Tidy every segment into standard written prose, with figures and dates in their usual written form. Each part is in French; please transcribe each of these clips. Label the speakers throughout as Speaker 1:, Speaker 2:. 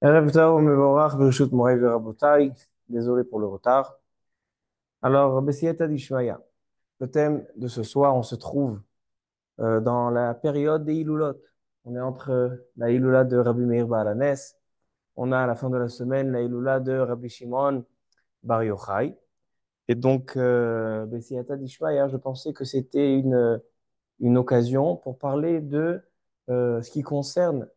Speaker 1: Erev Tov, Mevorach, Bereshut Moray Verabotai. Désolé pour le retard. Alors, Bessiyata Dishmaya. Le thème de ce soir, on se trouve dans la période des Hilulot. On est entre la Hilula de Rabbi Meir Baal HaNes. On a à la fin de la semaine la Hilula de Rabbi Shimon Bar Yochai. Et donc, Bessiyata Dishmaya, je pensais que c'était une occasion pour parler de ce qui concerne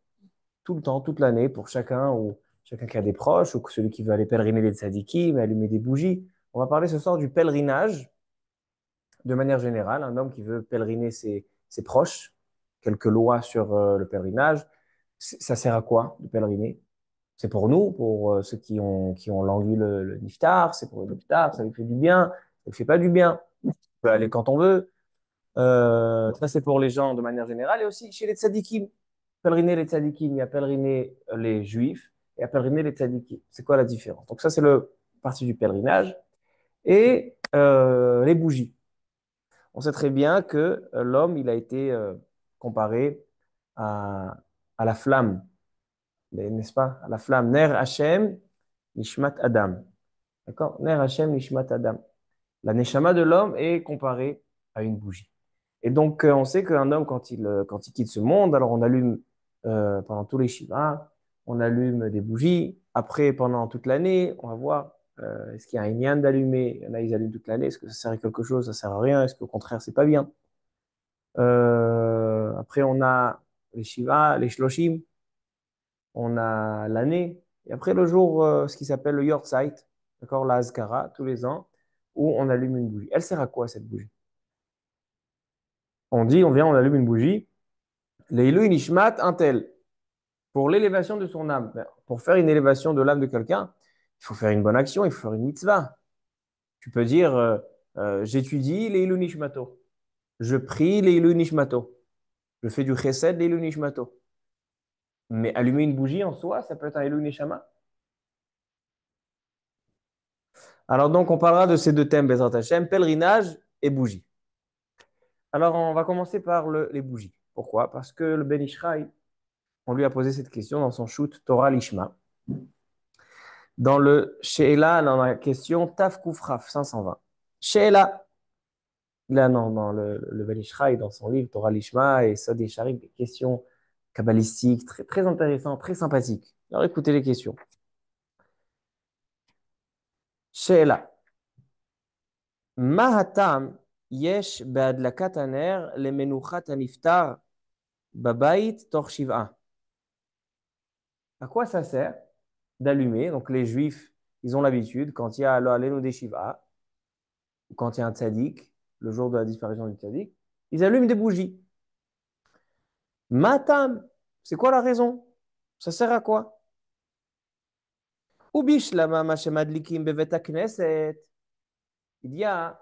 Speaker 1: tout le temps, toute l'année, pour chacun, ou chacun qui a des proches, ou celui qui veut aller pèleriner les tzadikim, allumer des bougies. On va parler ce soir du pèlerinage, de manière générale. Un homme qui veut pèleriner ses proches, quelques lois sur le pèlerinage. Ça sert à quoi de pèleriner? C'est pour nous, pour ceux qui ont langui le niftar, c'est pour le niftar, ça lui fait du bien, ça lui fait pas du bien. On peut aller quand on veut. Ça, c'est pour les gens de manière générale et aussi chez les tzadikim. Pèleriner les tzadikim, il y a pèleriner les juifs et à pèleriner les tzadikim. C'est quoi la différence? Donc ça, c'est le partie du pèlerinage. Et les bougies. On sait très bien que l'homme, il a été comparé à, à la flamme, n'est-ce pas? À la flamme. Ner Hashem, Nishmat Adam. D'accord? Ner Hashem, Nishmat Adam. La neshama de l'homme est comparée à une bougie. Et donc, on sait qu'un homme, quand il quitte ce monde, alors on allume pendant tous les Shivas, on allume des bougies. Après, pendant toute l'année, on va voir est-ce qu'il y a un inyan d'allumer. Il y en a, ils allument toute l'année. Est-ce que ça sert à quelque chose? Ça sert à rien. Est-ce qu'au contraire, c'est pas bien? Après, on a les Shivas, les Shloshim, on a l'année. Et après, le jour, ce qui s'appelle le Yortzeit, d'accord, la Azkara, tous les ans, où on allume une bougie. Elle sert à quoi, cette bougie? On dit, on vient, on allume une bougie. Leilu Nishmat, un tel. Pour l'élévation de son âme. Ben, pour faire une élévation de l'âme de quelqu'un, il faut faire une bonne action, il faut faire une mitzvah. Tu peux dire, j'étudie Leilu Nishmato. Je prie Leilu Nishmato. Je fais du chesed Leilu Nishmato. Mais allumer une bougie en soi, ça peut être un Leilu Nishama. Alors donc, on parlera de ces deux thèmes, Bezrat Hashem, pèlerinage et bougie. Alors, on va commencer par les bougies. Pourquoi? Parce que le Ben Ishraï, on lui a posé cette question dans son shoot Torah Lishma. Dans le Sheela, dans la question Taf Kufraf 520. Sheela, là, non, dans le Ben Ishraï, dans son livre Torah Lishma et Sod Yesharim, des questions kabbalistiques très, très intéressantes, très sympathiques. Alors écoutez les questions. Sheela. Mahatam yesh be'adlakat haner lemenuchat haniftar babait tor shiv'a. À quoi ça sert d'allumer? Donc les juifs, ils ont l'habitude, quand il y a l'Alenu des Shiva, ou quand il y a un tzaddik, le jour de la disparition du tzaddik, ils allument des bougies. Matam, c'est quoi la raison? Ça sert à quoi? Ubish lama mashemadlikim bevet knesset. Il y a,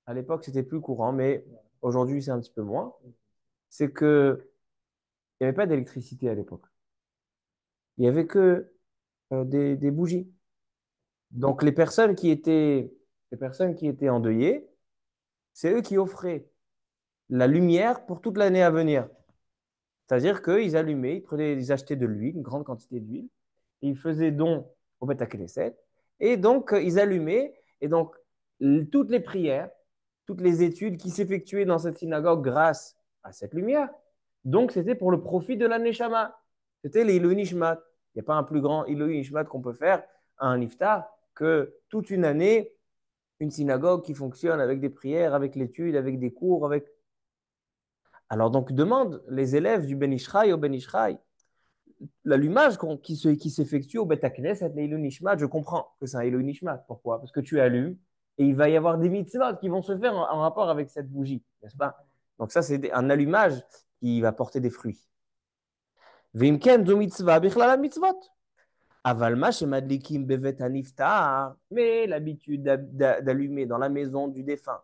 Speaker 1: à l'époque c'était plus courant, mais aujourd'hui c'est un petit peu moins, c'est que il n'y avait pas d'électricité à l'époque. Il n'y avait que des bougies. Donc les personnes qui étaient endeuillées, c'est eux qui offraient la lumière pour toute l'année à venir. C'est-à-dire qu'ils allumaient, ils achetaient de l'huile, une grande quantité d'huile, et ils faisaient don au Beth Knesset, et donc ils allumaient, et donc toutes les prières, toutes les études qui s'effectuaient dans cette synagogue grâce à cette lumière, donc c'était pour le profit de la Neshama. C'était les Ilui Nishmat. Il n'y a pas un plus grand Ilui Nishmat qu'on peut faire à un iftar que toute une année, une synagogue qui fonctionne avec des prières, avec l'étude, avec des cours, avec alors donc demande les élèves du Ben Ishraï au Ben Ishraï, l'allumage qui s'effectue au Bet Knesset, l'Eilun Nishmat, je comprends que c'est un Eilun Nishmat. Pourquoi? Parce que tu allumes et il va y avoir des mitzvot qui vont se faire en rapport avec cette bougie, n'est-ce pas? Donc ça, c'est un allumage qui va porter des fruits. Vimken do mitzvah bichlal mitzvot. Avalma chez Madlikim bevet haniftar, mais l'habitude d'allumer dans la maison du défunt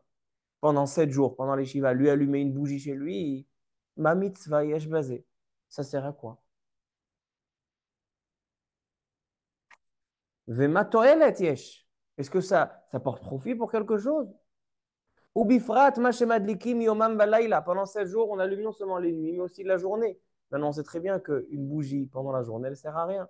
Speaker 1: pendant 7 jours, pendant les Shivas, lui allumer une bougie chez lui, ma mitzvah yesh basé. Ça sert à quoi? Vema toelet yesh. Est-ce que ça porte profit pour quelque chose? Ou bifrat madlikim yomam balayla. Pendant 7 jours, on allume non seulement les nuits, mais aussi la journée. Maintenant, on sait très bien qu'une bougie pendant la journée, elle ne sert à rien.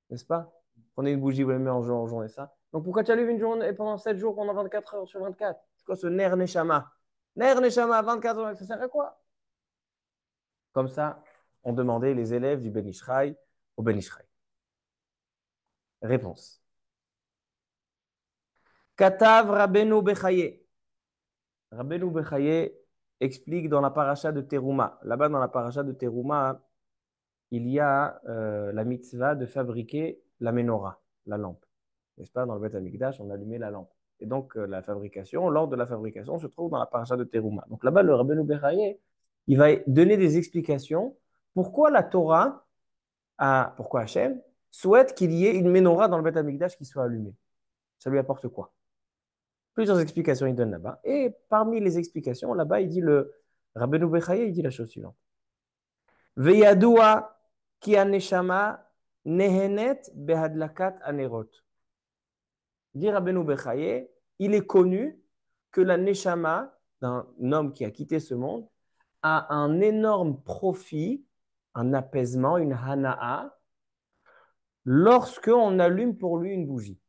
Speaker 1: n'est-ce pas? Prenez une bougie, vous la mettez en journée, ça. Donc pourquoi tu allumes une journée pendant 7 jours, pendant 24 heures sur 24? C'est quoi ce ner neshama? Ner neshama, 24 heures, ça sert à quoi? Comme ça, on demandait les élèves du Ben Ishraï au Ben Ishraï. Réponse. Katav Rabbeinu Bechaye. Rabbeinu Bechaye explique dans la paracha de Teruma. Là-bas, dans la paracha de Teruma, il y a la mitzvah de fabriquer la menorah, la lampe. N'est-ce pas? Dans le Beth Amikdash, on allumait la lampe. Et donc, la fabrication, l'ordre de la fabrication se trouve dans la paracha de Teruma. Donc là-bas, le Rabbeinu Bechaye, il va donner des explications. Pourquoi la Torah, pourquoi Hachem souhaite qu'il y ait une menorah dans le Beth Amikdash qui soit allumée? Ça lui apporte quoi? Plusieurs explications il donne là-bas. Et parmi les explications, là-bas, il dit le Rabbeinu Bechaye, il dit la chose suivante. Veyadua ki aneshama nehenet behadlakat anerot. Dit Rabbeinu Bechaye, il est connu que la neshama d'un homme qui a quitté ce monde a un énorme profit, un apaisement, une hana'a, lorsque on allume pour lui une bougie.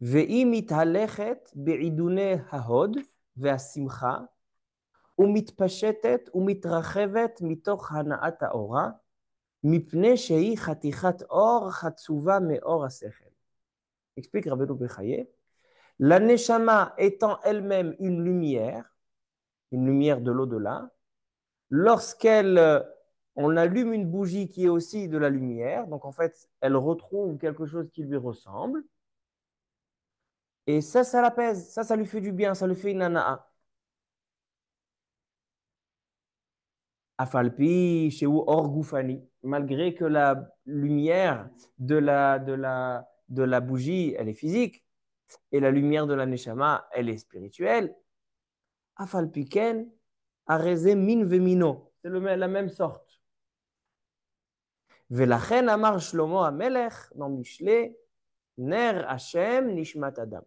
Speaker 1: Ve'i mithalechet be'idune hahod ve'asimcha ומתפשטת ומתרחבת מתוך הנעת האורה, מפני שהיא חתיכת אור חצובה מאור השכל. Explique Rabbeinu Bechaye, la neshama étant elle-même une lumière de l'au-delà, lorsqu'elle on allume une bougie qui est aussi de la lumière, donc en fait, elle retrouve quelque chose qui lui ressemble, et ça l'apaise, ça lui fait du bien, ça lui fait une ana'a. Afalpi, chez ou Orgoufani, malgré que la lumière de la bougie, elle est physique, et la lumière de la Neshama, elle est spirituelle. Afalpiken, Areze min vemino, c'est la même sorte. Velachen amar Shlomo Amelech, dans Mishle, Ner Hashem Nishmat Adam.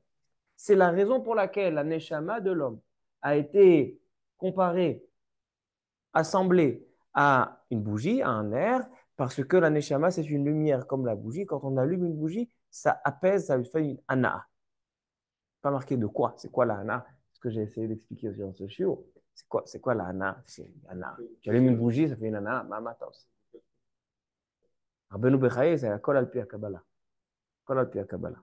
Speaker 1: C'est la raison pour laquelle la Neshama de l'homme a été comparée, assemblée à une bougie, à un air, parce que la neshama, c'est une lumière comme la bougie. Quand on allume une bougie, ça apaise, ça lui fait une ana. Pas marqué de quoi. C'est quoi la ana? Ce que j'ai essayé d'expliquer aussi dans ce chiot. C'est quoi la ana? C'est ana. Tu allumes une bougie, ça fait une ana. Mamatos. Rabbeinu Bechaye, c'est la kol al pi Kabbalah. Kol al pi Kabbalah.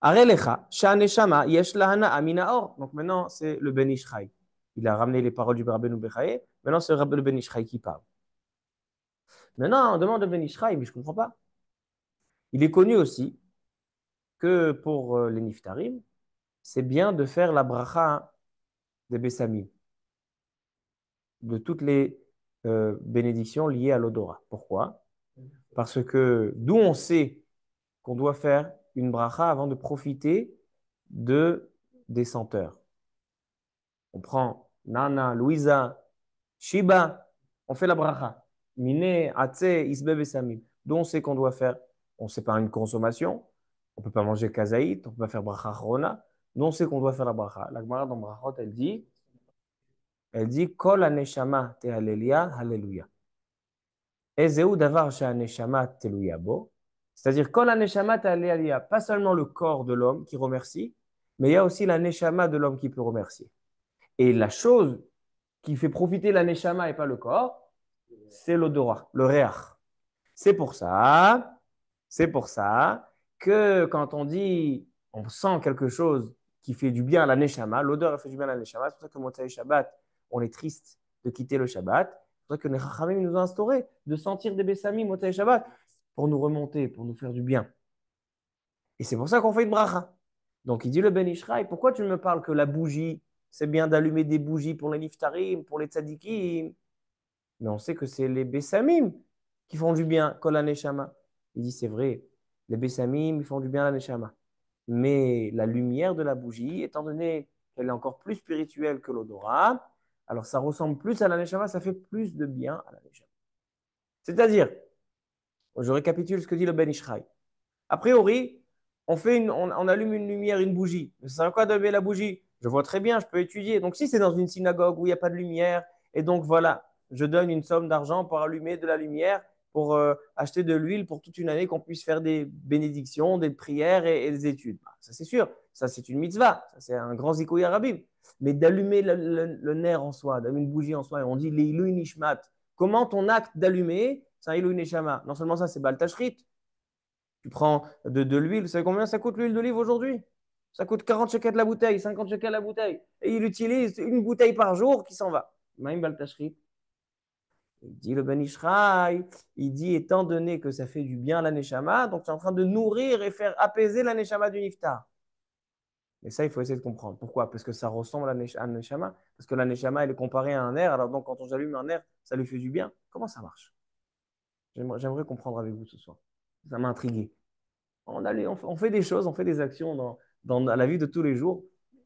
Speaker 1: Arelecha, shaneshama, yesh la hana amina or. Donc maintenant, c'est le Ben Ishraï. Il a ramené les paroles du Rabbeinu Bechaye. Maintenant, c'est le Ben Ishraï qui parle. Maintenant, on demande de Ben Ishraï, mais je ne comprends pas. Il est connu aussi que pour les Niftarim, c'est bien de faire la bracha des Bessamim, de toutes les bénédictions liées à l'odorat. Pourquoi? Parce que d'où on sait qu'on doit faire une bracha avant de profiter des senteurs. On prend Nana, Louisa, Shiba, on fait la bracha. Mine, Atse, Isbe Bessamim. D'où on sait qu'on doit faire, on sait pas une consommation, on peut pas manger kazaït, on peut pas faire bracha chrona. D'où on sait qu'on doit faire la bracha. La Gemara dans Brachot, elle dit, Kol aneshama te halelia, haleluya. Ezeu davar sha aneshama teluya bo. C'est-à-dire, Kol aneshama te halelia, pas seulement le corps de l'homme qui remercie, mais il y a aussi la neshama de l'homme qui peut remercier. Et la chose qui fait profiter la neshama et pas le corps, c'est l'odorat, le réach. C'est pour ça, c'est pour ça que quand on dit, on sent quelque chose qui fait du bien à la neshama, l'odeur fait du bien à la neshama, c'est pour ça que Motsai Shabbat, on est triste de quitter le Shabbat. C'est pour ça que les Chachamim nous ont instauré de sentir des Bessamim Motsai Shabbat pour nous remonter, pour nous faire du bien. Et c'est pour ça qu'on fait une bracha. Donc il dit le Ben Ishraï, pourquoi tu ne me parles que la bougie? C'est bien d'allumer des bougies pour les niftarim, pour les tzadikim. Mais on sait que c'est les Bessamim qui font du bien, kol neshama. Il dit c'est vrai, les Bessamim ils font du bien à la neshama. Mais la lumière de la bougie, étant donné qu'elle est encore plus spirituelle que l'odorat, alors ça ressemble plus à la neshama, ça fait plus de bien à la neshama. C'est-à-dire, je récapitule ce que dit le Ben Ishraï. A priori, on allume une lumière, une bougie. Ça sert à quoi d'allumer la bougie? Je vois très bien, je peux étudier. Donc si c'est dans une synagogue où il n'y a pas de lumière, et donc voilà, je donne une somme d'argent pour allumer de la lumière, pour acheter de l'huile pour toute une année, qu'on puisse faire des bénédictions, des prières et des études. Bah, ça, c'est sûr. Ça, c'est une mitzvah. Ça, c'est un grand zikoui arabim. Mais d'allumer le nerf en soi, d'allumer une bougie en soi, et on dit l'ilui nishmat. Comment ton acte d'allumer, c'est un ilui neshama. Non seulement ça, c'est bal tashrit. Tu prends de l'huile. Vous savez combien ça coûte l'huile d'olive aujourd'hui? Ça coûte 40 shekels la bouteille, 50 shekels la bouteille. Et il utilise une bouteille par jour qui s'en va. Maïm bal tashrit. Il dit le Ben Ishraï, il dit étant donné que ça fait du bien à la Neshama, donc tu es en train de nourrir et faire apaiser la Neshama du Niftar. Mais ça, il faut essayer de comprendre. Pourquoi? Parce que ça ressemble à la Neshama. Parce que la Neshama, elle est comparée à un nerf. Alors donc, quand on allume un nerf, ça lui fait du bien. Comment ça marche? J'aimerais comprendre avec vous ce soir. Ça m'a intrigué. On fait des choses, on fait des actions dans la vie de tous les jours.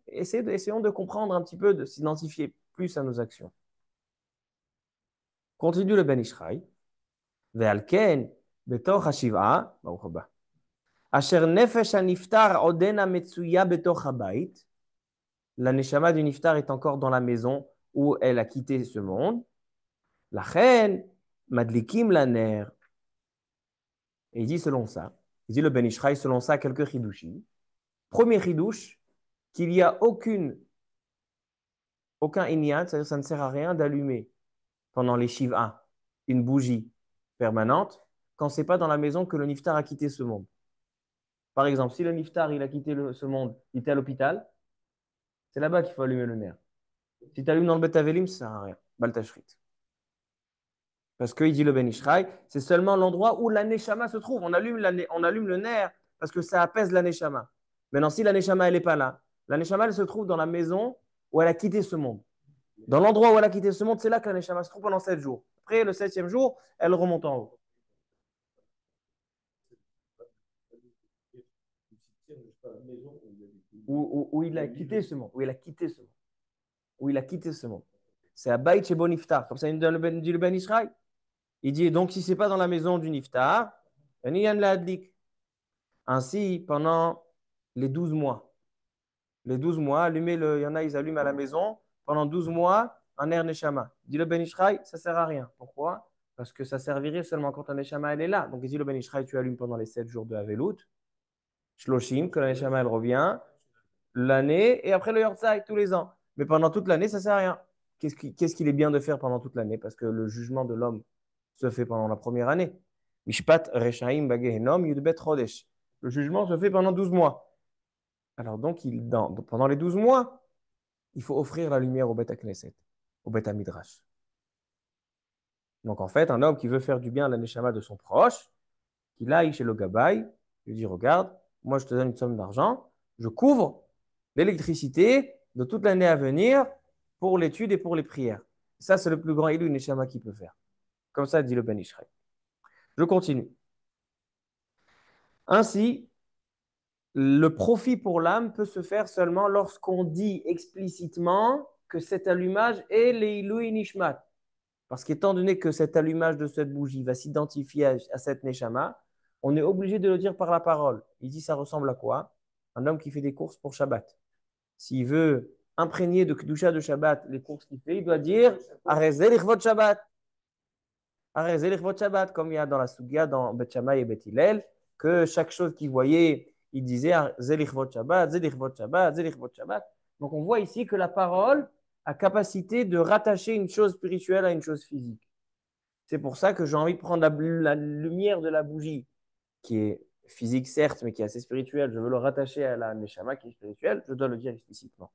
Speaker 1: Essayons de comprendre un petit peu, de s'identifier plus à nos actions. Continue le Ben Ishraï. ועל כן, בתוך השבעה, ברוך הבא, אשר נפש הנפטר עודנה מצויה בתוך הבית, la neshama du niftar est encore dans la maison où elle a quitté ce monde, לכן, מדליקים לנר, et il dit selon ça, il dit le Ben Ishraï, selon ça, quelques chidushim. Premier chidush, qu'il n'y a aucun inyan, c'est-à-dire ça ne sert à rien d'allumer pendant les shiv'a une bougie permanente quand ce n'est pas dans la maison que le niftar a quitté ce monde. Par exemple, si le niftar il a quitté ce monde, il était à l'hôpital, c'est là-bas qu'il faut allumer le nerf. Si tu allumes dans le Bet Avelim, ça ne sert à rien. Baltashrit. Parce qu'il dit le Ben Ishraï, c'est seulement l'endroit où la Neshama se trouve. On allume le nerf parce que ça apaise la Neshama. Maintenant, si la Neshama elle n'est pas là, la Neshama elle se trouve dans la maison où elle a quitté ce monde. Dans l'endroit où elle a quitté ce monde, c'est là que la Neshama se trouve pendant 7 jours. Après, le 7e jour, elle remonte en haut. Où il a quitté ce monde. Où il a quitté ce monde. Où il a quitté ce monde. C'est à Baït chez Boniftar. Comme ça, il dit le Ben Israël. Il dit donc, si ce n'est pas dans la maison du Niftar, ainsi, pendant les 12 mois. Les 12 mois, il y en a, ils allument à la maison. Pendant 12 mois, un air Neshama. Il dit le Ben Israël, ça ne sert à rien. Pourquoi? Parce que ça servirait seulement quand un Neshama elle est là. Donc, il dit le Ben Israël, tu allumes pendant les 7 jours de Havelut. Shloshim, que la Neshama elle revient. L'année et après le Yortzai tous les ans. Mais pendant toute l'année, ça ne sert à rien. Qu'est-ce qu'il est bien de faire pendant toute l'année? Parce que le jugement de l'homme se fait pendant la première année. Mishpat Reshaim Bagehenom Yudbet Chodesh. Le jugement se fait pendant 12 mois. Alors donc, pendant les 12 mois, il faut offrir la lumière au Bet Knesset, au Bet Midrash. Donc en fait, un homme qui veut faire du bien à la Neshama de son proche, qu'il aille chez le Gabaï, lui dit, regarde, moi je te donne une somme d'argent, je couvre l'électricité de toute l'année à venir pour l'étude et pour les prières. Ça, c'est le plus grand élu Neshama qui peut faire. Comme ça, dit le Ben Ishraï. Je continue. Ainsi, le profit pour l'âme peut se faire seulement lorsqu'on dit explicitement que cet allumage est l'Eiloui Nishmat. Parce qu'étant donné que cet allumage de cette bougie va s'identifier à cette Neshama, on est obligé de le dire par la parole. Il dit ça ressemble à quoi? Un homme qui fait des courses pour Shabbat. S'il veut imprégner de Kedusha de Shabbat les courses qu'il fait, il doit dire Arezeh lichvot Shabbat. Arezeh lichvot Shabbat, comme il y a dans la Sugia, dans Bet Shammai et Bet Hillel, que chaque chose qu'il voyait, il disait Arezeh lichvot Shabbat, Zeh lichvot Shabbat, Zeh lichvot Shabbat. Donc on voit ici que la parole a capacité de rattacher une chose spirituelle à une chose physique. C'est pour ça que j'ai envie de prendre la lumière de la bougie, qui est physique certes, mais qui est assez spirituelle. Je veux le rattacher à la Neshama qui est spirituelle, je dois le dire explicitement.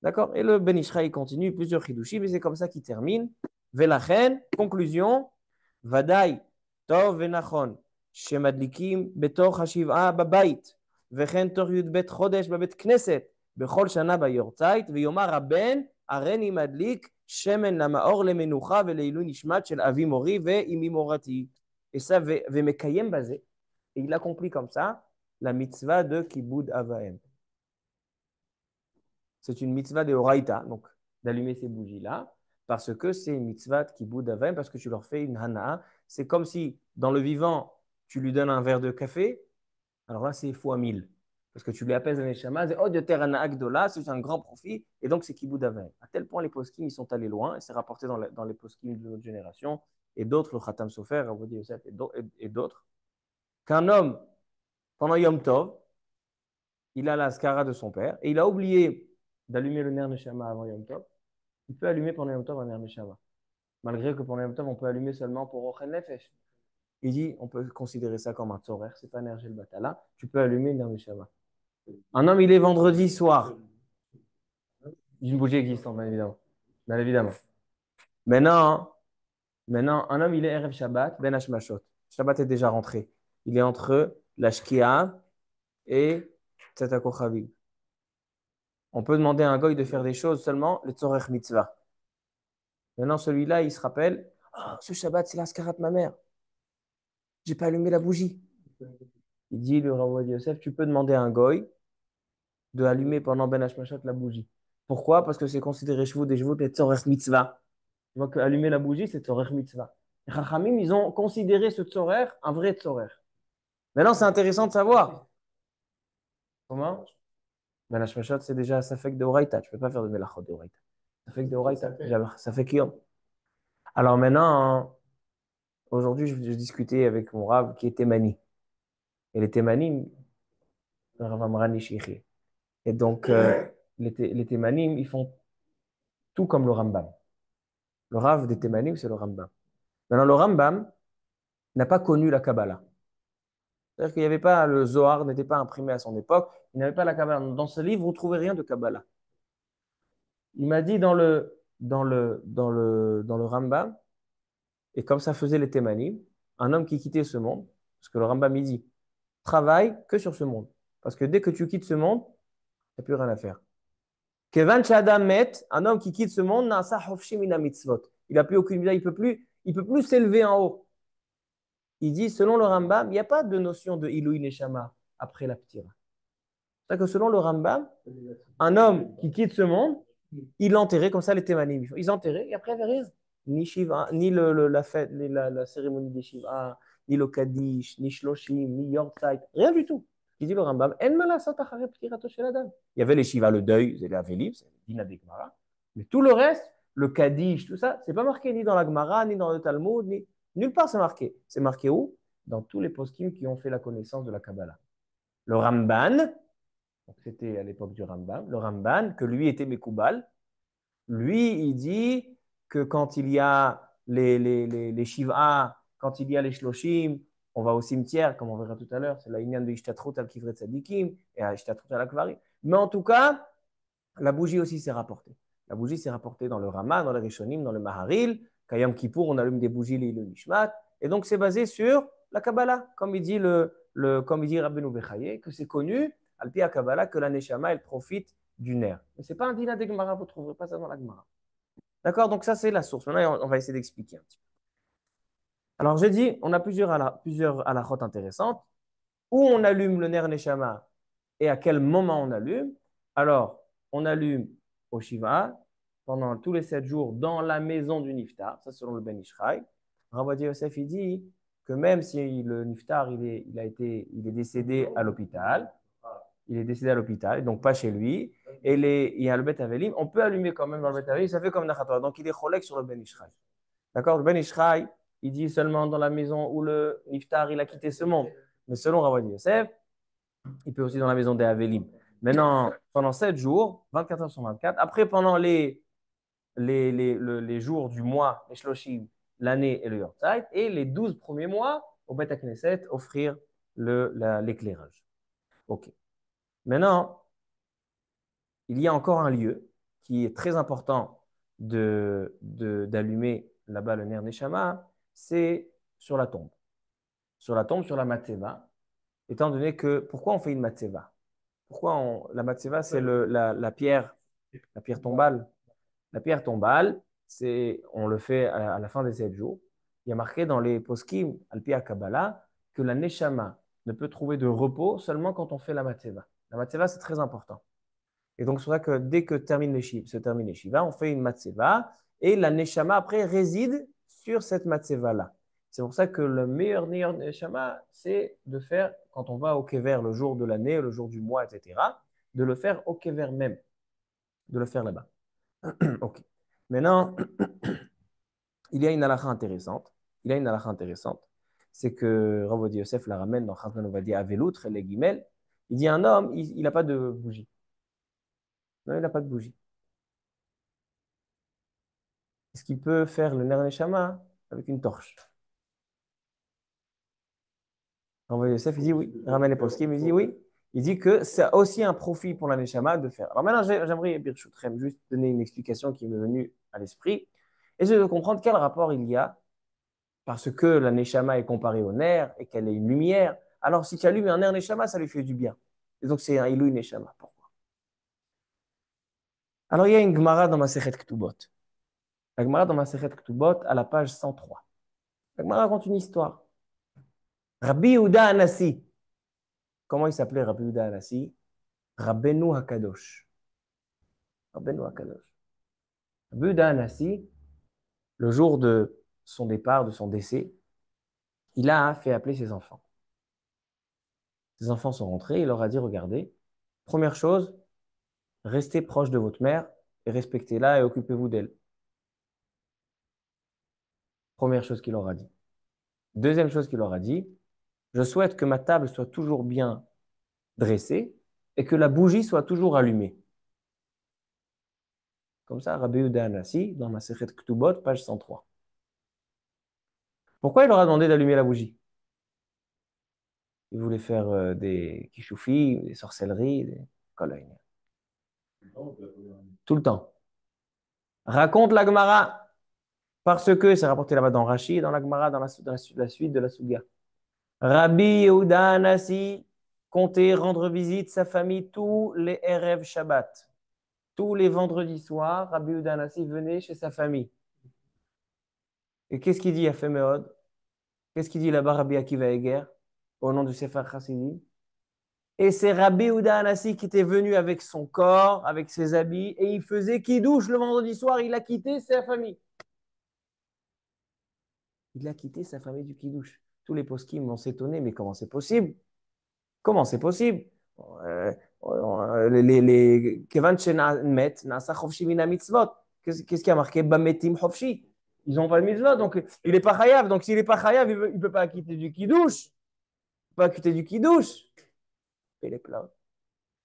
Speaker 1: D'accord? Et le Ben Ishraï continue, plusieurs chidushim, mais c'est comme ça qu'il termine. Velachen, conclusion, Vadaï, Tov venachon, shemadlikim betor hashiv'a babait, vechen tor yudbet chodesh babet knesset, bechol shana bayortzait, ויאמר הבן, הריני מדליק שמן למאור למנוחה ולעילוי נשמת של אבי מורי ואימי מורתי. Et ça, ומקיים בזה, et il accomplit comme ça la mitzvah de Kibud Avahem. C'est une mitzvah de Horaïta, donc d'allumer ces bougies-là, parce que c'est une mitzvah de Kibud Avaim, parce que tu leur fais une hana. C'est comme si, dans le vivant, tu lui donnes un verre de café, alors là, c'est fois 1000. Parce que tu lui apaises la neshama, c'est oh de terana agdola, c'est un grand profit, et donc c'est kibbout d'aven. À tel point les poskim ils sont allés loin, et c'est rapporté dans les poskim de notre génération, et d'autres, le Khatam Sofer, Rabbi Yosef, et d'autres, qu'un homme, pendant Yom Tov, il a la skara de son père, et il a oublié d'allumer le ner neshama avant Yom Tov, il peut allumer pendant Yom Tov un ner neshama. Malgré que pendant Yom Tov, on peut allumer seulement pour Ochen Nefesh. Il dit, on peut considérer ça comme un tzorer, c'est pas un Nergel Batala, tu peux allumer une ner neshama. Un homme, il est vendredi soir. Une bougie existante, bien évidemment. Bien évidemment. Maintenant, maintenant, un homme, il est Erev Shabbat, Ben Hashmashot. Shabbat est déjà rentré. Il est entre la Shkia et Tzata Kochavim. On peut demander à un goy de faire des choses seulement le Tzorech Mitzvah. Maintenant, celui-là, il se rappelle, oh, ce Shabbat, c'est la skara de ma mère. J'ai pas allumé la bougie. Il dit, le Rav Yosef, tu peux demander à un goy de allumer pendant Ben Hashmashot la bougie. Pourquoi? Parce que c'est considéré chevaux des chevaux des Tzorech Mitzvah. Tu vois qu'allumer la bougie, c'est Tzorer Mitzvah. Les Chachamim, ils ont considéré ce Tzorer un vrai Tzorer. Maintenant, c'est intéressant de savoir. Comment? Ben, la Shmashot, c'est déjà ça fait que de Horaïta. Tu ne peux pas faire de Melachot de Horaïta. Ça fait que de Horaïta. Ça fait Kiyom. Alors maintenant, aujourd'hui, je discutais avec mon Rav qui est Témani. Et les Témanim, le Rav Amrani Shikhi. Et donc, les Témanim, ils font tout comme le Rambam. Le Rav des Témanim, c'est le Rambam. Maintenant, le Rambam n'a pas connu la Kabbalah. C'est-à-dire qu'il n'y avait pas, le Zohar n'était pas imprimé à son époque, il n'avait pas la Kabbalah. Dans ce livre, vous ne trouvez rien de Kabbalah. Il m'a dit dans le Rambam, et comme ça faisait les Thémanim, un homme qui quittait ce monde, parce que le Rambam, il dit, travaille que sur ce monde. Parce que dès que tu quittes ce monde, tu n'as plus rien à faire. Kevan Shadam Met, un homme qui quitte ce monde, Nasa Hofshim Ina Mitzvot. Il n'a plus aucune idée, il peut plus s'élever en haut. Il dit, selon le Rambam, il n'y a pas de notion de Ilouï Neshama après la ptira. C'est-à-dire que selon le Rambam, un homme qui quitte ce monde, il l'enterrait comme ça, les Thémanim. Ils enterraient et après, il n'y avait rien. Ni Shiva, ni la fête, la cérémonie des Shiva, ni le Kaddish, ni Shloshim, ni Yortzeit, rien du tout. Il dit le Rambam, En malasot achare ptirato shel adam. Il y avait les Shiva, le deuil, c'est la Vélim, c'est Dina de Gemara. Mais tout le reste, le Kaddish, tout ça, c'est pas marqué ni dans la Gemara, ni dans le Talmud, ni nulle part c'est marqué. C'est marqué où? Dans tous les poskim qui ont fait la connaissance de la Kabbalah. Le Ramban, donc c'était à l'époque du Rambam, le Ramban, que lui était Mekoubal, lui, il dit que quand il y a les Shiva, quand il y a les Shloshim, on va au cimetière, comme on verra tout à l'heure, c'est la Inyan de Ishtatrut al-Kivret Tzadikim et à Ishtatrut al-Akvari. Mais en tout cas, la bougie aussi s'est rapportée. La bougie s'est rapportée dans le Rama, dans le Rishonim, dans le Maharil. Kayam Kippour, on allume des bougies, le Nishmat. Et donc, c'est basé sur la Kabbalah, comme il dit, comme il dit Rabbeinu Bechaye, que c'est connu, Alpi à Kabbalah, que la Neshama, elle profite du nerf. Mais ce n'est pas un dîner de Gemara, vous ne trouverez pas ça dans la Gemara. D'accord? Donc, ça, c'est la source. Maintenant, on va essayer d'expliquer un petit peu. Alors, j'ai dit, on a plusieurs halakhot intéressantes. Où on allume le ner Neshama et à quel moment on allume. Alors, on allume au Shiva pendant tous les 7 jours dans la maison du Niftar, ça selon le Ben Ishraï. Rabbi Yosef, il dit que même si le Niftar, il est décédé à l'hôpital, il est décédé à l'hôpital, donc pas chez lui, et il y a le Bet Avelim, on peut allumer quand même dans le Bet Avelim, ça fait comme Nachatora. Donc il est cholek sur le Ben Ishraï. D'accord? Le Ben Ishraï, il dit seulement dans la maison où le Niftar, il a quitté ce monde. Mais selon Rabbi Yosef, il peut aussi dans la maison des Avelim. Maintenant, pendant 7 jours, 24 heures sur 24, après pendant les jours du mois, les Shloshim, l'année et le Yortzeit, et les 12 premiers mois, au Bet Knesset, offrir l'éclairage. Ok. Maintenant, il y a encore un lieu qui est très important d'allumer là-bas le Ner Neshama, c'est sur la tombe. Sur la tombe, sur la Matzeva, étant donné que, pourquoi on fait une Matzeva? La Matzeva, c'est la pierre tombale. La pierre tombale, on le fait à la fin des 7 jours. Il y a marqué dans les poskim, Alpi Kabbalah, que la Neshama ne peut trouver de repos seulement quand on fait la Matzeva. La Matzeva, c'est très important. Et donc, c'est vrai que dès que se termine les Shiva, on fait une Matzeva et la Neshama après réside sur cette Matzeva-là. C'est pour ça que le meilleur Nir Neshama, c'est de faire, quand on va au Kever le jour de l'année, le jour du mois, etc., de le faire au Kever même, de le faire là-bas. Ok. Maintenant, il y a une halakha intéressante. Il y a une halakha intéressante. C'est que Rav Ovadia Yosef la ramène dans Chazon Ovadia Aveloutre, les guimel. Il dit un homme, il n'a pas de bougie. Non, il n'a pas de bougie. Est-ce qu'il peut faire le Ner Neshama avec une torche? Rav Ovadia Yosef, il dit oui. Ramène les poskim, il dit oui. Il dit que c'est aussi un profit pour la Neshama de faire. Alors maintenant, j'aimerais, Birchoutrem, juste donner une explication qui m'est venue à l'esprit. Essayer de comprendre quel rapport il y a parce que la Neshama est comparée au nerf et qu'elle est une lumière. Alors, si tu allumes un nerf Neshama, ça lui fait du bien. Et donc, c'est un Ilou Neshama. Pourquoi? Alors, il y a une Gemara dans Masechet Ketubot. La Gemara dans Masechet Ketubot, à la page 103. La Gemara raconte une histoire. Rabbi Yehuda Anassi. Comment il s'appelait Rabbi Yehuda Anassi? Rabbeinu Hakadosh. Rabbeinu Hakadosh. Rabbi Yehuda Anassi, le jour de son départ, de son décès, il a fait appeler ses enfants. Ses enfants sont rentrés, il leur a dit, regardez, première chose, restez proche de votre mère et respectez-la et occupez-vous d'elle. Première chose qu'il leur a dit. Deuxième chose qu'il leur a dit, je souhaite que ma table soit toujours bien dressée et que la bougie soit toujours allumée. Comme ça, Rabbi Yehuda Anassi, dans ma Masechet Ketubot, page 103. Pourquoi il leur a demandé d'allumer la bougie? Il voulait faire des kishoufis, des sorcelleries, des collègues. Tout le temps. Raconte la Gemara, parce que c'est rapporté là-bas dans Rashi, dans la Gemara, dans la suite de la Suga. Rabbi Yehuda Anassi comptait rendre visite sa famille tous les Erev Shabbat. Tous les vendredis soirs, Rabbi Yehuda Anassi venait chez sa famille. Et qu'est-ce qu'il dit à Féméod? Qu'est-ce qu'il dit là-bas, Rabbi Akiva Eger, au nom du Sefer Chassidim? Et c'est Rabbi Yehuda Anassi qui était venu avec son corps, avec ses habits, et il faisait kidouche le vendredi soir, il a quitté sa famille. Il a quitté sa famille du kidouche. Tous les poskim vont s'étonner, mais comment c'est possible? Comment c'est possible? Euh, Kevan met nasa chofshi mina mitzvot. Qu'est-ce qui a marqué Bametim chofshi? Ils n'ont pas de mitzvot, donc il n'est pas chayav. Donc s'il n'est pas chayav, il ne peut pas quitter du kidouche. Il ne peut pas quitter du kidouche. Et les plats.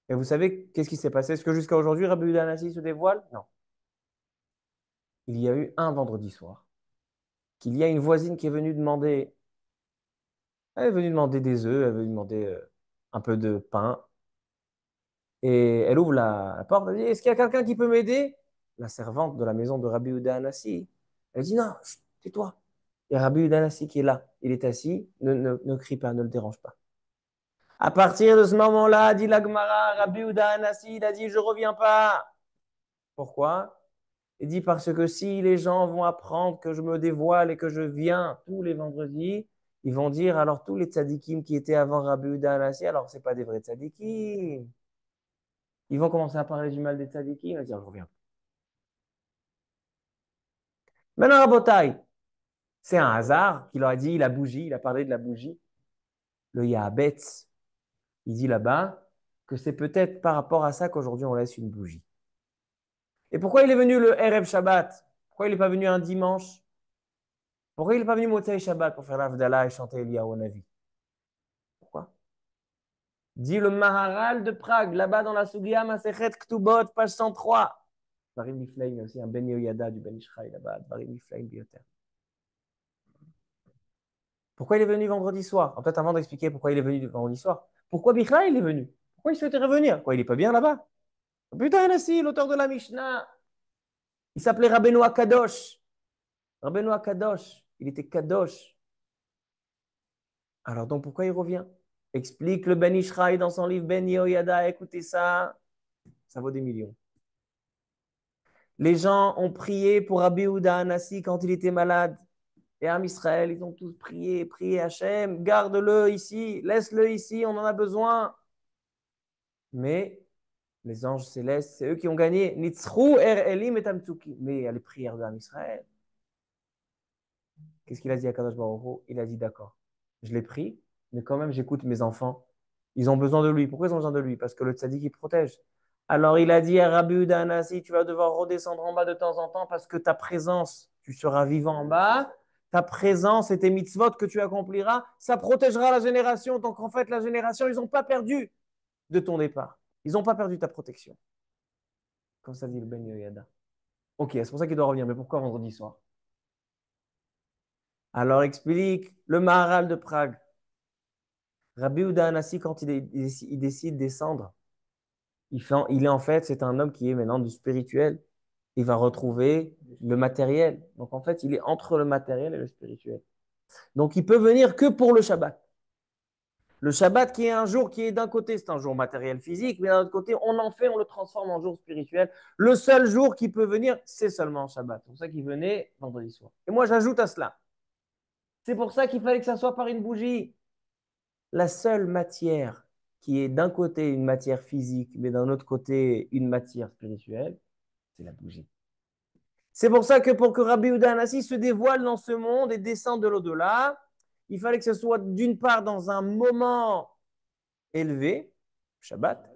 Speaker 1: Et vous savez qu'est-ce qui s'est passé? Est-ce que jusqu'à aujourd'hui, Rabbi Yehuda Anassi se dévoile? Non. Il y a eu un vendredi soir qu'il y a une voisine qui est venue demander. Elle est venue demander des œufs, elle est venue demander un peu de pain. Et elle ouvre la porte, elle dit, est-ce qu'il y a quelqu'un qui peut m'aider? La servante de la maison de Rabbi Yehuda Anassi, elle dit, non, chut, tais-toi. Il y a Rabbi Yehuda Anassi qui est là. Il est assis, ne crie pas, ne le dérange pas. À partir de ce moment-là, dit la Gemara, Rabbi Yehuda Anassi, il a dit, je ne reviens pas. Pourquoi? Il dit, parce que si les gens vont apprendre que je me dévoile et que je viens tous les vendredis, ils vont dire, alors tous les tzadikim qui étaient avant Rabbi Yehuda Anassi, alors ce n'est pas des vrais tzadikim. Ils vont commencer à parler du mal des tzadikim, ils vont dire, je reviens. Maintenant, Rabotai, c'est un hasard qu'il leur a dit la bougie, il a parlé de la bougie. Le Yahabetz, il dit là-bas que c'est peut-être par rapport à ça qu'aujourd'hui on laisse une bougie. Et pourquoi il est venu le Erev Shabbat? Pourquoi il n'est pas venu un dimanche? Pourquoi il n'est pas venu Motzei Shabbat pour faire l'Avdallah et chanter Eliyahu Navi? Pourquoi? Dit le Maharal de Prague, là-bas dans la Sugia Masechet Ktubot, page 103. Barim Miflaim, il y a aussi un Ben Yoyada du Ben Ishraï là-bas, Barim Miflaim Bioter. Pourquoi il est venu vendredi soir? En fait, avant d'expliquer pourquoi il est venu vendredi soir, pourquoi Bichra il est venu? Pourquoi il souhaitait revenir? Quoi, il n'est pas bien là-bas? Putain, Nassi, l'auteur de la Mishnah, il s'appelait Rabbeinu Kadosh. Rabbeinu Kadosh, il était Kadosh. Alors donc pourquoi il revient? Explique le Ben Ishraï dans son livre Ben Yehoyada, écoutez ça, ça vaut des millions. Les gens ont prié pour Rabbi Yehuda Anassi quand il était malade. Et Am Israël, ils ont tous prié, prié Hachem, garde-le ici, laisse-le ici, on en a besoin. Mais les anges célestes, c'est eux qui ont gagné. Nitzrou er elim et amtsuki. Mais il y a les prières d'Am Israël. Qu'est-ce qu'il a dit à Kadosh Baruch Hu? Il a dit d'accord, je l'ai pris, mais quand même j'écoute mes enfants. Ils ont besoin de lui. Pourquoi ils ont besoin de lui? Parce que le tzaddik, il protège. Alors il a dit à Rabbi Uda Anasi, tu vas devoir redescendre en bas de temps en temps parce que ta présence, tu seras vivant en bas, ta présence et tes mitzvot que tu accompliras, ça protégera la génération. Donc en fait, la génération, ils n'ont pas perdu de ton départ. Ils n'ont pas perdu ta protection. Comme ça dit le Ben Yoyada. Ok, c'est pour ça qu'il doit revenir. Mais pourquoi vendredi soir? Alors explique le Maharal de Prague. Rabbi Uda Anasi, quand il décide de descendre, il est en fait, c'est un homme qui est maintenant du spirituel. Il va retrouver le matériel. Donc en fait, il est entre le matériel et le spirituel. Donc il peut venir que pour le Shabbat. Le Shabbat qui est un jour qui est d'un côté, c'est un jour matériel physique, mais d'un autre côté, on le transforme en jour spirituel. Le seul jour qui peut venir, c'est seulement Shabbat. C'est pour ça qu'il venait vendredi soir. Et moi, j'ajoute à cela. C'est pour ça qu'il fallait que ça soit par une bougie. La seule matière qui est d'un côté une matière physique, mais d'un autre côté une matière spirituelle, c'est la bougie. C'est pour ça que pour que Rabbi Yehuda Hanassi se dévoile dans ce monde et descende de l'au-delà, il fallait que ce soit d'une part dans un moment élevé, Shabbat,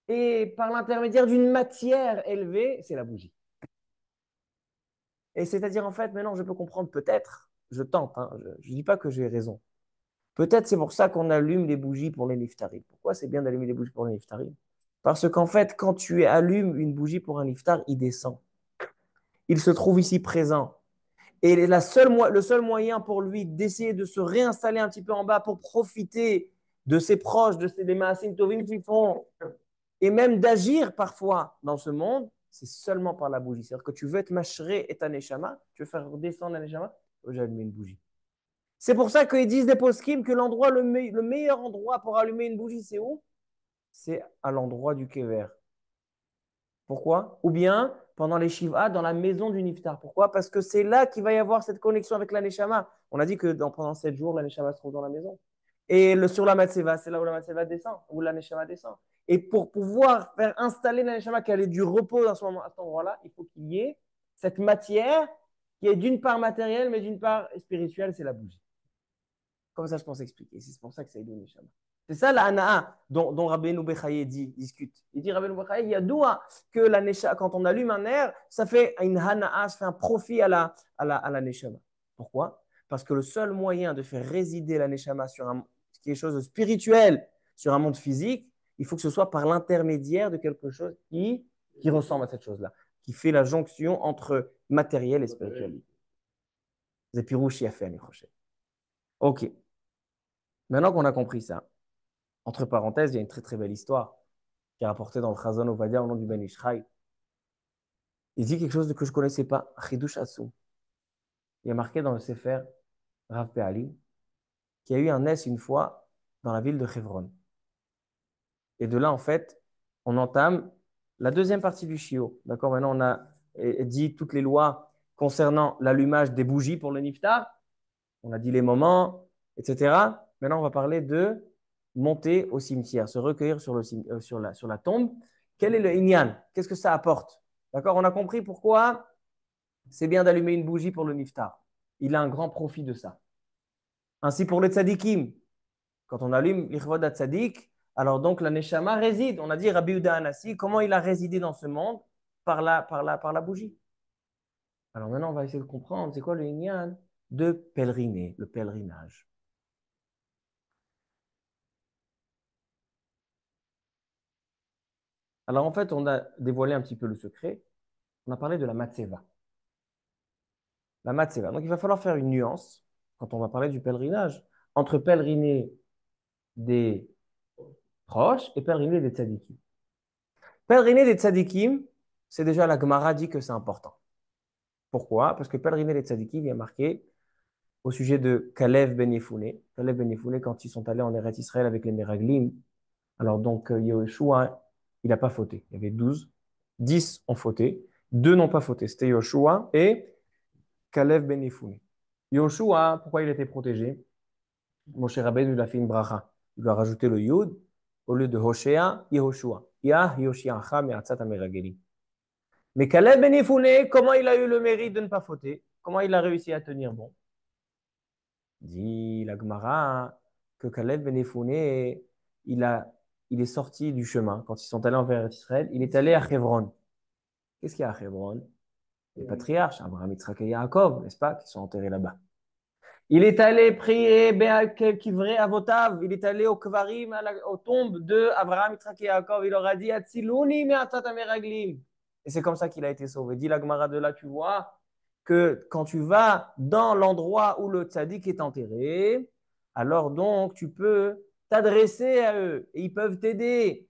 Speaker 1: et par l'intermédiaire d'une matière élevée, c'est la bougie. Et c'est-à-dire, en fait, maintenant, je peux comprendre peut-être, je tente, hein, je ne dis pas que j'ai raison. Peut-être c'est pour ça qu'on allume les bougies pour les niftarim. Pourquoi c'est bien d'allumer les bougies pour les niftarim? Parce qu'en fait, quand tu allumes une bougie pour un niftar, il descend. Il se trouve ici présent. Et le seul moyen pour lui d'essayer de se réinstaller un petit peu en bas pour profiter de ses proches, de ses Maasim Tovim qu'ils font, et même d'agir parfois dans ce monde, c'est seulement par la bougie. C'est-à-dire que tu veux être mâcheré et ta neshama, tu veux faire redescendre la neshama, j'ai allumé une bougie. C'est pour ça qu'ils disent des poskim que le meilleur endroit pour allumer une bougie, c'est où? C'est à l'endroit du kever. Pourquoi? Ou bien pendant les Shiva, dans la maison du Niftar. Pourquoi? Parce que c'est là qu'il va y avoir cette connexion avec la Neshama. On a dit que pendant 7 jours, la Neshama se trouve dans la maison. Et sur la Matseva, c'est là où la Matseva descend, où la Neshama descend. Et pour pouvoir faire installer la Neshama, qu'elle ait du repos à cet endroit-là, il faut qu'il y ait cette matière qui est d'une part matérielle, mais d'une part spirituelle, c'est la bougie. Comme ça, je pense expliquer. C'est pour ça que ça est donné Neshama. C'est ça la Hana'a dont Rabbeinu Bechaye discute. Il dit Rabbeinu Bechaye, il y a doua que la Neshama, quand on allume un air, ça fait une Hana'a, ça fait un profit à la Neshama. Pourquoi? Parce que le seul moyen de faire résider la Neshama sur quelque chose de spirituel, sur un monde physique, il faut que ce soit par l'intermédiaire de quelque chose qui ressemble à cette chose-là, qui fait la jonction entre matériel et spirituel. Zepirouchi a fait un Ok. Maintenant qu'on a compris ça, entre parenthèses, il y a une très très belle histoire qui est rapportée dans le Chazon Ovadia au nom du Ben Ishraï. Il dit quelque chose que je ne connaissais pas, Chidush Atzum. Il est marqué dans le Sefer Rav Pe'alim qu'il y a eu un Ness une fois dans la ville de Hebron. Et de là, en fait, on entame la deuxième partie du Shio. D'accord? Maintenant, on a dit toutes les lois concernant l'allumage des bougies pour le Niftar. On a dit les moments, etc. Maintenant, on va parler de monter au cimetière, se recueillir sur la tombe. Quel est le Inyan? Qu'est-ce que ça apporte? D'accord? On a compris pourquoi c'est bien d'allumer une bougie pour le niftar. Il a un grand profit de ça. Ainsi pour les tzadikim. Quand on allume l'irvod tzadik, alors donc la neshama réside. On a dit Rabbi Uda Anasi, comment il a résidé dans ce monde? Par la bougie. Alors maintenant, on va essayer de comprendre, c'est quoi le Inyan de pèleriner, le pèlerinage. Alors en fait, on a dévoilé un petit peu le secret. On a parlé de la matseva. La matseva. Donc il va falloir faire une nuance quand on va parler du pèlerinage entre pèleriner des proches et pèleriner des tzadikim. Pèleriner des tzadikim, c'est déjà la Gemara dit que c'est important. Pourquoi? Parce que pèleriner des tzadikim, il y a marqué au sujet de Kalev ben Yefouné. Kalev ben Yefouné, quand ils sont allés en Eretz Israël avec les Meraglim, alors donc Yoshua, il n'a pas fauté. Il y avait 12, 10 ont fauté, 2 n'ont pas fauté. C'était Yoshua et Kalev ben Yefouné. Yoshua, pourquoi il était protégé? Moshe Rabbeinu lui a fait une bracha. Il lui a rajouté le Yud au lieu de Hoshea, Yehoshua. Yah Yoshiacha me'atzat ha-meragelim. Mais Caleb Ben Yefouné, comment il a eu le mérite de ne pas fauter? Comment il a réussi à tenir bon? Dit la Gemara que Caleb ben Yefouné, il a, il est sorti du chemin. Quand ils sont allés envers Israël, il est allé à Hebron. Qu'est-ce qu'il y a à Hebron? Les patriarches, Abraham, Yitzhak et Yaakov, n'est-ce pas, qui sont enterrés là-bas. Il est allé prier Kivrei Avotav. Il est allé au Kvarim, aux tombes de Abraham, Yitzhak et Yaakov. Il leur a dit Atziluni me'atat meraglim. Et c'est comme ça qu'il a été sauvé. Dit la Gemara de là, tu vois que quand tu vas dans l'endroit où le tzaddik est enterré, alors donc tu peux t'adresser à eux et ils peuvent t'aider.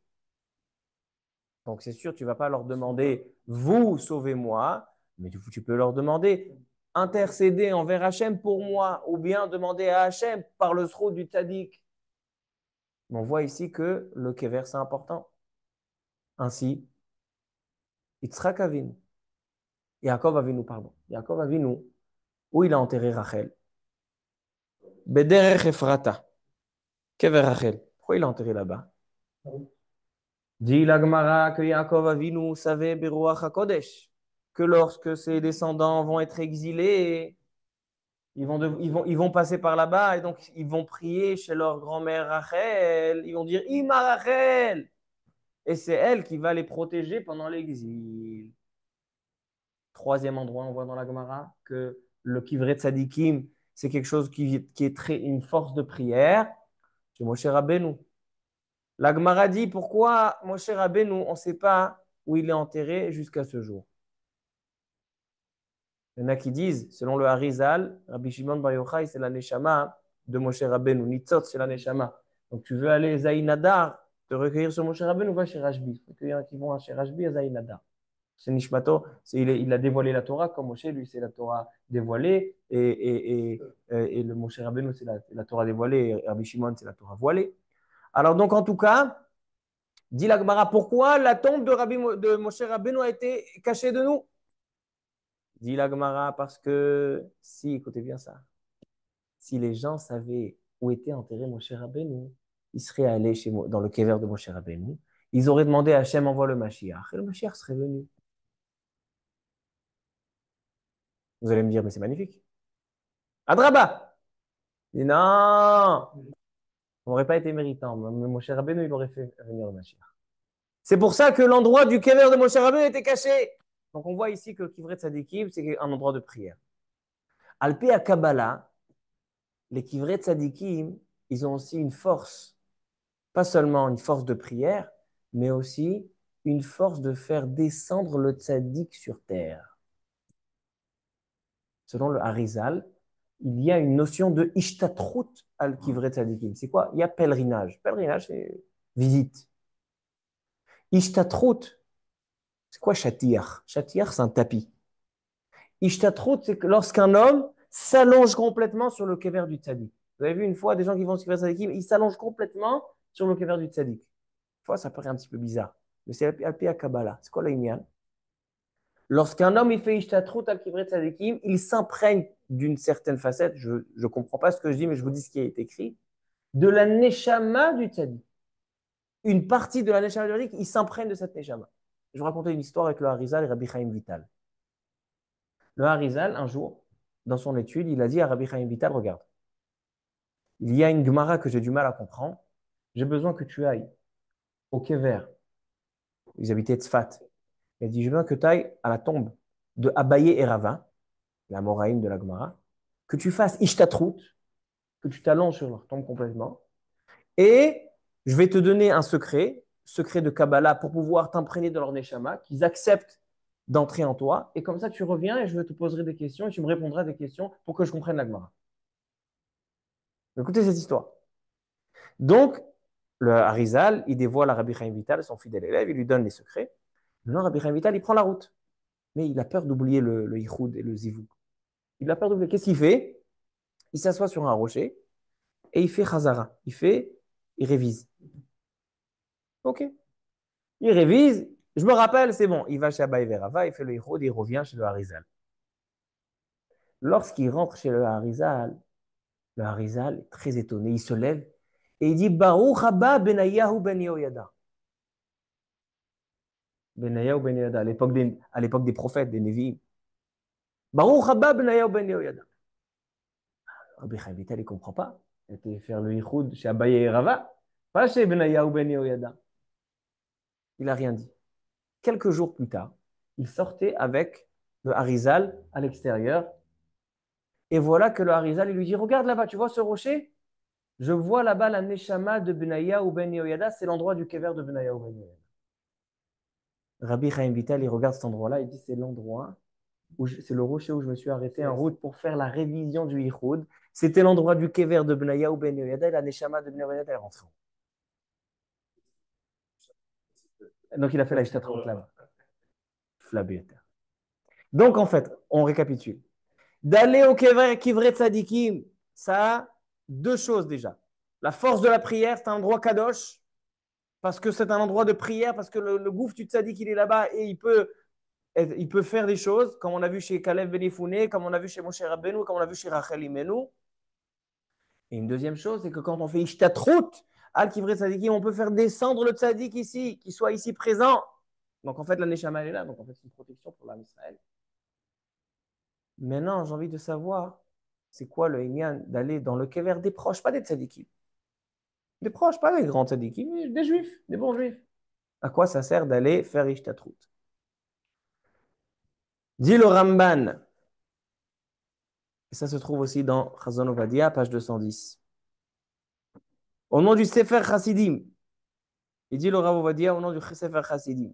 Speaker 1: Donc c'est sûr, tu ne vas pas leur demander vous sauvez-moi, mais tu peux leur demander intercéder envers Hachem pour moi, ou bien demander à Hachem par le sroud du tzaddik. On voit ici que le kever c'est important. Ainsi, Yitzhak Avinu, Yaakov Avinu, pardon, Yaakov Avinu, où il a enterré Rachel. Bederech Ephrata, kever Rachel. Pourquoi il l'a enterré là-bas? Dit la Gemara que Yaakov Avinu savait Beruach HaKodesh, que lorsque ses descendants vont être exilés, ils vont passer par là-bas et donc ils vont prier chez leur grand-mère Rachel. Ils vont dire Ima Rachel. Et c'est elle qui va les protéger pendant l'exil. Troisième endroit, on voit dans la Gemara que le Kivret Tzadikim, c'est quelque chose qui est très, une force de prière. C'est Moshe Rabbeinu. La Gemara dit pourquoi Moshe Rabbeinu, on ne sait pas où il est enterré jusqu'à ce jour. Il y en a qui disent, selon le Harizal, Rabbi Shimon Bar Yochai, c'est la Neshama de Moshe Rabbeinu. Nitzot, c'est la Neshama. Donc tu veux aller Zainadar, te recueillir sur Moshe Rabbeinu, va chez Rashbi. Il y en a qui vont chez Rashbi à Zainadar. C'est Nishmato, il a dévoilé la Torah comme Moshe, lui, c'est la Torah dévoilée. Et le Moshe Rabbeinu, c'est la Torah dévoilée. Et Rabbi Shimon, c'est la Torah voilée. Alors donc, en tout cas, dit la Gemara, pourquoi la tombe de Moshe Rabbeinu a été cachée de nous? Dit la Gemara, parce que, si, écoutez bien ça, si les gens savaient où était enterré Moshe Rabbeinu, ils seraient allés dans le kever de Moshe Rabbeinu, ils auraient demandé à Hachem, envoie le Mashiach, et le Mashiach serait venu. Vous allez me dire, mais c'est magnifique. Adraba! Il dit, non, on n'aurait pas été méritant. Moshe Rabbeinu, il aurait fait venir le Mashiach. C'est pour ça que l'endroit du kever de Moshe Rabbeinu était caché. Donc on voit ici que le Kivret Tzadikim, c'est un endroit de prière. Alpi à Kabbalah, les Kivret Tzadikim, ils ont aussi une force, pas seulement une force de prière, mais aussi une force de faire descendre le Tzadik sur terre. Selon le Harizal, il y a une notion de Ishtatrut al Kivret Tzadikim. C'est quoi? Il y a pèlerinage. Pèlerinage, c'est visite. Ishtatrut, c'est quoi Shatiach? Shatiach, c'est un tapis. Ishtatrut, c'est que lorsqu'un homme s'allonge complètement sur le kever du tzaddik. Vous avez vu une fois des gens qui vont sur le kever tzaddikim, ils s'allongent complètement sur le kever du tzaddik. Une fois, ça paraît un petit peu bizarre. Mais c'est Alpi à Kabbalah. C'est quoi l'inyan? Lorsqu'un homme il fait Ishtatrut al kever tzaddikim, il s'imprègne d'une certaine facette, je ne comprends pas ce que je dis, mais je vous dis ce qui est écrit, de la neshama du tzaddik. Une partie de la neshama du tzaddik, il s'imprègne de cette neshama. Je vais raconter une histoire avec le Harizal et Rabbi Chaim Vital. Le Harizal, un jour, dans son étude, il a dit à Rabbi Chaim Vital, regarde, il y a une Gemara que j'ai du mal à comprendre. J'ai besoin que tu ailles au Kever. Ils habitaient Tzfat. Il a dit, je veux que tu ailles à la tombe de Abaye et Rava, la Moraïm de la Gemara, que tu fasses Ishtatrut, que tu t'allonges sur leur tombe complètement, et je vais te donner un secret de Kabbalah pour pouvoir t'imprégner de leur Neshama, qu'ils acceptent d'entrer en toi, et comme ça tu reviens et je te poserai des questions et tu me répondras à des questions pour que je comprenne la Gemara. Écoutez cette histoire. Donc, le Harizal, il dévoile à Rabbi Chaim Vital, son fidèle élève, il lui donne les secrets. Maintenant, Rabbi Chaim Vital, il prend la route. Mais il a peur d'oublier le Yichud et le Zivou. Il a peur d'oublier. Qu'est-ce qu'il fait? Il s'assoit sur un rocher et il fait Chazara. Il révise. OK. Il révise. Je me rappelle, c'est bon. Il va chez Abaye Verava, il fait le Yichud et il revient chez le Harizal. Lorsqu'il rentre chez le Harizal est très étonné. Il se lève et il dit Baruch haba Benayahu ben Yehoyada. Benayahu ben Yehoyada, à l'époque des prophètes, des Nevi'im. Baruch haba Benayahu ben Yehoyada. Rabbi Chaim Vital, il ne comprend pas. Il était faire le Yichud chez Abaye et Rava, pas chez Benaya ou Ben Yehoyada. Il n'a rien dit. Quelques jours plus tard, il sortait avec le Harizal à l'extérieur. Et voilà que le Harizal, il lui dit, regarde là-bas, tu vois ce rocher? Je vois là-bas la Neshama de Benaya ou Ben Yehoyada, c'est l'endroit du kever de Benaya ou Ben Yehoyada. Rabbi Chaim Vital, il regarde cet endroit-là, il dit, c'est l'endroit c'est le rocher où je me suis arrêté en route pour faire la révision du Yichud. C'était l'endroit du kever de Benaya ou Ben Yehoyada et la Neshama de Ben Yehoyada est rentrée. Donc il a fait la Ishtatrot là-bas. Flabéter. Donc en fait, on récapitule. D'aller au kever Kivret Tzadikim, ça a deux choses déjà. La force de la prière, c'est un endroit kadosh, parce que c'est un endroit de prière, parce que le gouffre du tzadik, il est là-bas et il peut faire des choses, comme on a vu chez Kalev Benifouné, comme on a vu chez Moshe Rabbeinu, comme on a vu chez Rachel Imenu. Et une deuxième chose, c'est que quand on fait Ishtatrout, Al Kivret Tzadikim, on peut faire descendre le tzadik ici, qu'il soit ici présent. Donc en fait, la Neshama elle est là, donc en fait, c'est une protection pour l'âme Israël. Maintenant, j'ai envie de savoir, c'est quoi le Inyan d'aller dans le kever des proches, pas des tzadikim. Des proches, pas des grands tzadikim, mais des juifs, des bons juifs. À quoi ça sert d'aller faire Ishtatrout? Dit le Ramban, et ça se trouve aussi dans Chazon Ovadia, page 210. Au nom du Sefer Chassidim, il dit le Rav Ovadia au nom du Sefer Chassidim.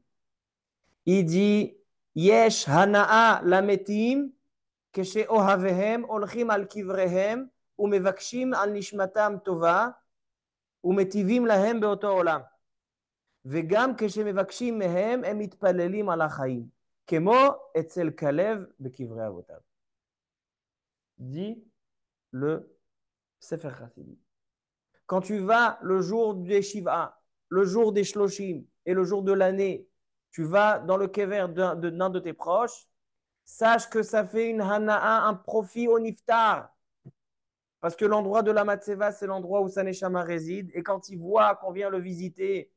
Speaker 1: Il dit Yesh Hana'a Lametim, Keshe Ohavehem, Olchim al Kivrehem, Umevakshim al Nishmatam Tova, Umetivim Lahem Beoto Olam. וגם כשמבקשים מהם, הם מתפללים על החיים, כמו אצל כלב בקברי אבותיו. Dit le Sefer Chassidim. Quand tu vas le jour des Shiva, le jour des Shloshim et le jour de l'année, tu vas dans le kever d'un de tes proches, sache que ça fait une hana'a, un profit au niftar. Parce que l'endroit de la Matseva, c'est l'endroit où sa neshama réside. Et quand il voit qu'on vient le visiter,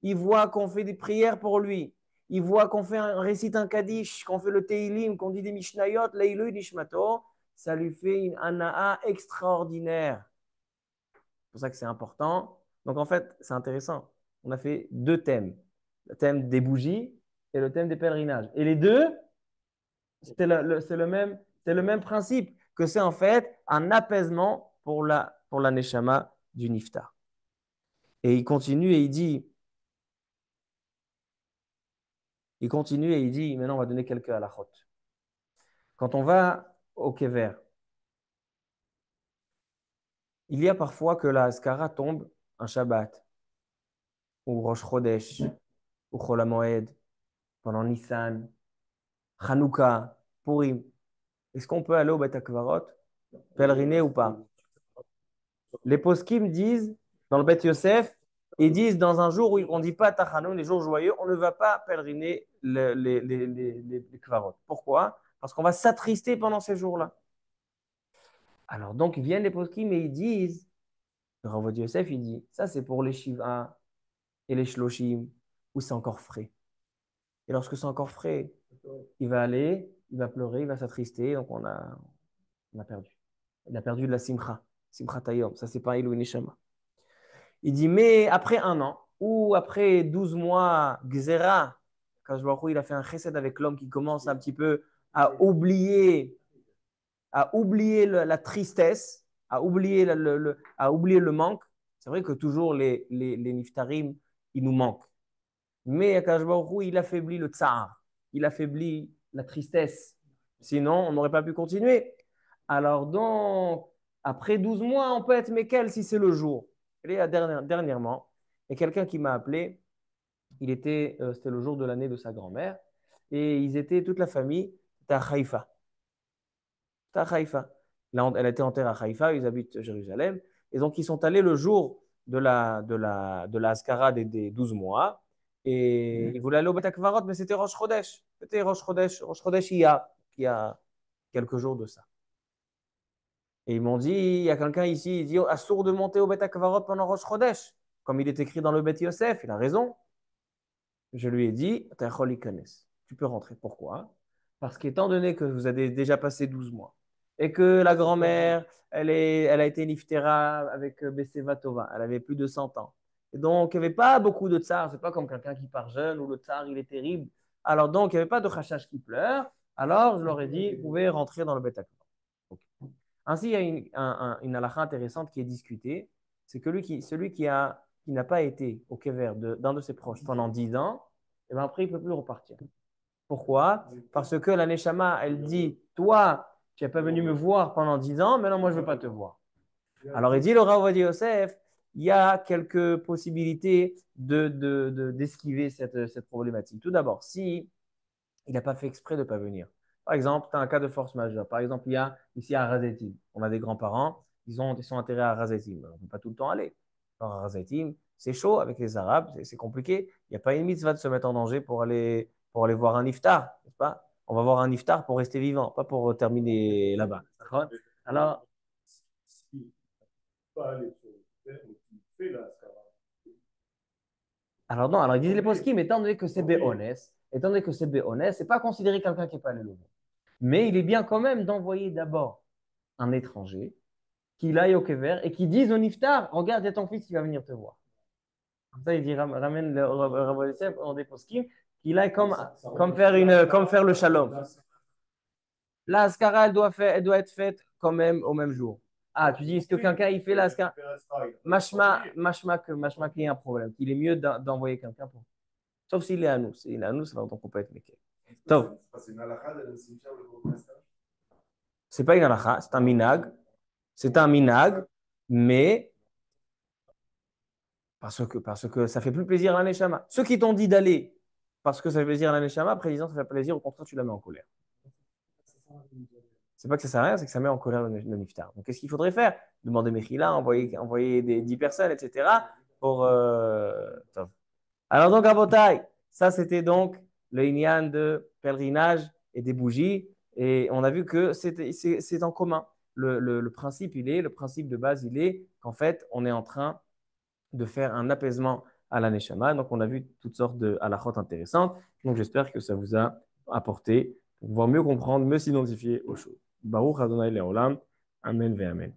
Speaker 1: il voit qu'on fait des prières pour lui. Il voit qu'on récite un Kaddish, qu'on fait le Teilim, qu'on dit des Mishnayot, Leilu Nishmato. Ça lui fait une hana'a extraordinaire. C'est pour ça que c'est important. Donc en fait, c'est intéressant. On a fait deux thèmes. Le thème des bougies et le thème des pèlerinages. Et les deux, c'est le même principe, que c'est en fait un apaisement pour la neshama du niftar. Et il continue et il dit, maintenant on va donner quelques halachot. Quand on va au kever, il y a parfois que la askara tombe un Shabbat, ou Rosh Chodesh, ou Chol HaMoed, pendant Nissan, Hanouka, Purim. Est-ce qu'on peut aller au Beth HaKvarot, pèleriner ou pas? Les poskim disent, dans le Beth Yosef, ils disent dans un jour où on ne dit pas Tachanoun, les jours joyeux, on ne va pas pèleriner les Kvarot. Pourquoi? Parce qu'on va s'attrister pendant ces jours-là. Alors donc, ils viennent les poskim et ils disent, le Rav Yosef, il dit, ça c'est pour les Shiva et les Shloshim, où c'est encore frais. Et lorsque c'est encore frais, il va aller, il va pleurer, il va s'attrister, donc on a perdu. Il a perdu de la simcha, simcha tayom. Ça, c'est pas Elou Neshama. Il dit, mais après un an, ou après 12 mois, Gzera, quand je vois il a fait un chesed avec l'homme qui commence un petit peu à oublier la tristesse, à oublier le manque. C'est vrai que toujours les niftarim, ils nous manquent. Mais Akash Baruch il affaiblit le tsar, il affaiblit la tristesse. Sinon, on n'aurait pas pu continuer. Alors donc, après 12 mois, on peut être Mekel si c'est le jour. Et là, dernièrement, il y a quelqu'un qui m'a appelé. C'était le jour de l'année de sa grand-mère. Et ils étaient, toute la famille, à Haïfa. C'était à Haïfa. Elle a été enterrée à Haïfa, ils habitent Jérusalem. Et donc, ils sont allés le jour de la Haskara des 12 mois. Et ils voulaient aller au Beth HaKvarot, mais c'était Rosh Chodesh. C'était Rosh Chodesh il y a quelques jours de ça. Et ils m'ont dit, il y a quelqu'un ici, il dit, oh, assourd de monter au Beth HaKvarot pendant Rosh Chodesh. Comme il est écrit dans le Beth Yosef, il a raison. Je lui ai dit, tu peux rentrer. Pourquoi? Parce qu'étant donné que vous avez déjà passé 12 mois, et que la grand-mère, elle a été niftera avec Beseva Tova. Elle avait plus de 100 ans. Et donc, il n'y avait pas beaucoup de tsar. C'est pas comme quelqu'un qui part jeune où le tsar, il est terrible. Alors, donc, il n'y avait pas de chachash qui pleure. Alors, je leur ai dit, vous pouvez rentrer dans le Beth okay. Ainsi, il y a une halakha intéressante qui est discutée. C'est que celui qui n'a pas été au kever d'un de ses proches pendant 10 ans, et ben après, il ne peut plus repartir. Pourquoi? Parce que la Neshama, elle dit, toi, tu n'es pas venu me voir pendant 10 ans, maintenant moi je ne veux pas te voir. Alors il dit, le Rav Ovadia Yosef, il y a quelques possibilités d'esquiver cette problématique. Tout d'abord, si il n'a pas fait exprès de ne pas venir. Par exemple, tu as un cas de force majeure. Par exemple, il y a ici à Razetim, on a des grands-parents, ils sont enterrés à Razetim. On ne peut pas tout le temps aller. Alors, à Razetim, c'est chaud avec les Arabes, c'est compliqué. Il n'y a pas une mitzvah de se mettre en danger pour aller voir un iftar, n'est-ce pas? On va voir un iftar pour rester vivant, pas pour terminer là-bas. Alors, alors non, alors ils disent les poskim, étant donné que c'est béonès, c'est pas considéré quelqu'un qui n'est pas allé le voir. Mais il est bien quand même d'envoyer d'abord un étranger qu'il aille au Kever et qui dise au Niftar, regarde, il y a ton fils qui va venir te voir. Comme ça, il dit, ramène le Rabbi Yosef en des poskim, qu'il aille comme faire le shalom. La Haskara, elle doit être faite quand même au même jour. Ah, tu dis, est-ce que quelqu'un il fait la Haskara? Mashma qu'il y a un problème, qu'il est mieux d'envoyer quelqu'un pour. Sauf s'il est à nous. S'il est à nous, ça va donc on peut être méqué. Donc, c'est pas une halakha, c'est un minag. C'est un minag, mais parce que ça fait plus plaisir à l'aneshama. Ceux qui t'ont dit d'aller parce que ça fait plaisir à l'aneshama, après disant ça fait plaisir, au contraire, tu la mets en colère. C'est pas que ça sert à rien, c'est que ça met en colère le niftar. Donc, qu'est-ce qu'il faudrait faire? Demander Mechila, envoyer des 10 personnes, etc. pour. Alors, donc, à Botaï, ça, c'était donc le Inyan de pèlerinage et des bougies. Et on a vu que c'est en commun. Le principe, le principe de base, il est qu'en fait, on est en train de faire un apaisement à la neshama. Donc, on a vu toutes sortes de halakhot intéressantes. Donc, j'espère que ça vous a apporté pour pouvoir mieux comprendre, mieux s'identifier aux choses. Baruch Adonai Leolam. Amen ve Amen.